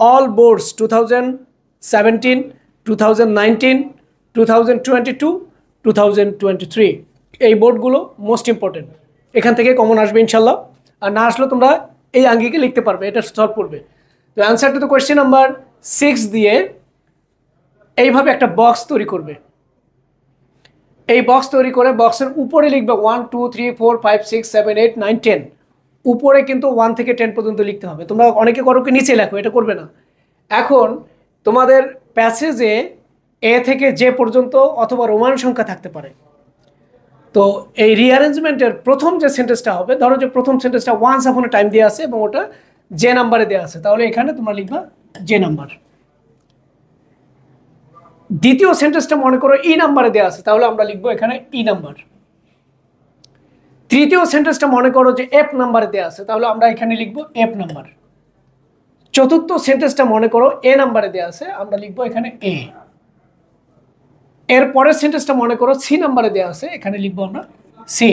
all boards 2017, 2019, 2022, 2023 এই বোর্ডগুলো most important. এখান থেকে কমন আসবে ইনশাল্লাহ, আর না আসলে তোমরা এই আঙ্গিকে লিখতে পারবে, এটা সলভ করবে। তো answer to the question number 6 দিয়ে এইভাবে একটা বক্স তৈরি করবে। এই বক্স তৈরি করে বক্সের উপরে লিখবে 1 2 3 4 5 6 7 8 9 10। উপরে কিন্তু 1 থেকে 10 পর্যন্ত লিখতে হবে। তোমরা অনেকে করো কি নিচে লেখো, এটা করবে না। এখন তোমাদের প্যাসেজে এ থেকে জে পর্যন্ত অথবা রোমান সংখ্যা থাকতে পারে। তো এই রিঅ্যারেঞ্জমেন্টের প্রথম যে সেন্টেন্সটা হবে, ধরো যে প্রথম সেন্টেন্সটা ওয়ান্স আপন এ টাইম দেওয়া আছে এবং ওটা জে নাম্বারে দেওয়া আছে, তাহলে এখানে তোমরা লিখবা জে নাম্বার। দ্বিতীয় সেন্টেন্সটা মনে করো ই নাম্বারে দেওয়া আছে, তাহলে আমরা লিখবো এখানে ই নাম্বার। তৃতীয় সেন্টেন্সটা মনে করো যে এফ নাম্বারে দেওয়া আছে, তাহলে আমরা এখানে লিখবো এফ নাম্বার। চতুর্থ সেন্টেন্সটা মনে করো এ নাম্বারে দেওয়া আছে, আমরা লিখবো এখানে এ। এর পরের সেন্টেন্সটা মনে করো সি নাম্বারে দেওয়া আছে, এখানে লিখবো আমরা সি।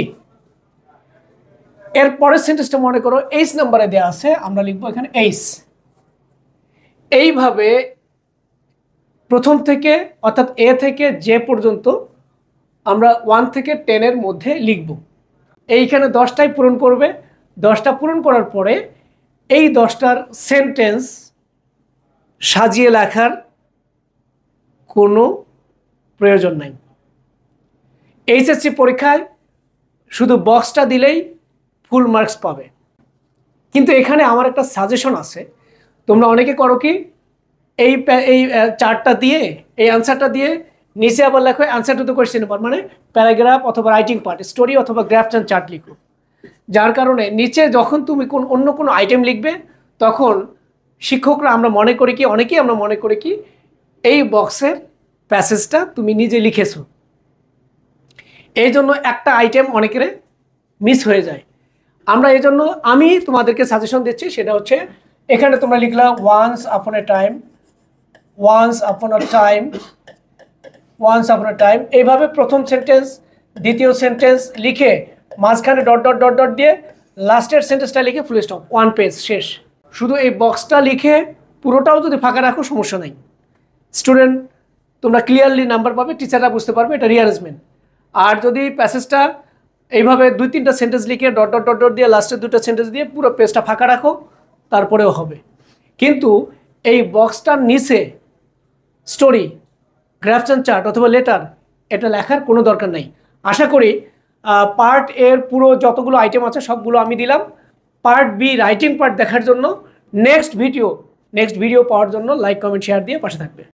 এর পরের সেন্টেন্সটা মনে করো এইচ নাম্বারে দেওয়া আছে, আমরা লিখবো এখানে এইচ। এইভাবে প্রথম থেকে অর্থাৎ এ থেকে জে পর্যন্ত আমরা 1 থেকে 10 এর মধ্যে লিখব। এইখানে 10টাই পূরণ করবে। 10টা পূরণ করার পরে এই 10টার সেন্টেন্স সাজিয়ে লেখার কোনো প্রয়োজন নাই। এইচএসসি পরীক্ষায় শুধু বক্সটা দিলেই ফুল মার্কস পাবে। কিন্তু এখানে আমার একটা সাজেশন আছে, তোমরা অনেকে করো কি এই চার্টটা দিয়ে এই অ্যান্সারটা দিয়ে নিচে আবার লেখো answer to the question number, মানে প্যারাগ্রাফ অথবা রাইটিং পার্ট, স্টোরি অথবা গ্রাফ অ্যান্ড চার্ট লিখো। যার কারণে নিচে যখন তুমি অন্য কোনো আইটেম লিখবে তখন শিক্ষকরা আমরা মনে করি কি, অনেকেই আমরা মনে করি কি এই বক্সের প্যাসেজটা তুমি নিজে লিখেছো, এই জন্য একটা আইটেম অনেকের মিস হয়ে যায়। আমরা এই জন্য আমি তোমাদেরকে সাজেশন দিচ্ছি, সেটা হচ্ছে এখানে তোমরা লিখলা ওয়ান্স আপন এ টাইম, ওয়ান্স আপন আ টাইম, ওয়ান্স আপন আ টাইম। এইভাবে প্রথম সেন্টেন্স দ্বিতীয় সেন্টেন্স লিখে মাঝখানে ডট ডট ডট ডট দিয়ে লাস্টের সেন্টেন্সটা লিখে ফুল স্টপ, 1 পেজ শেষ। শুধু এই বক্সটা লিখে পুরোটাও যদি ফাঁকা রাখো সমস্যা নাই। স্টুডেন্ট তোমরা ক্লিয়ারলি নাম্বার পাবে, টিচাররা বুঝতে পারবে এটা রিঅ্যারেঞ্জমেন্ট। আর যদি প্যাসেজটা এইভাবে 2-3টা সেন্টেন্স লিখে ডট ডট ডট ডট দিয়ে লাস্টের 2টা সেন্টেন্স দিয়ে পুরো পেজটা ফাঁকা রাখো, তারপরেও হবে। কিন্তু এই বক্সটার নিচে স্টোরি, গ্রাফস অ্যান্ড চার্ট অথবা লেটার এটা লেখার কোনো দরকার নেই। আশা করি পার্ট এর পুরো যতগুলো আইটেম আছে সবগুলো আমি দিলাম। পার্ট বি রাইটিং পার্ট দেখার জন্য নেক্সট ভিডিও পাওয়ার জন্য লাইক কমেন্ট শেয়ার দিয়ে পাশে থাকবে।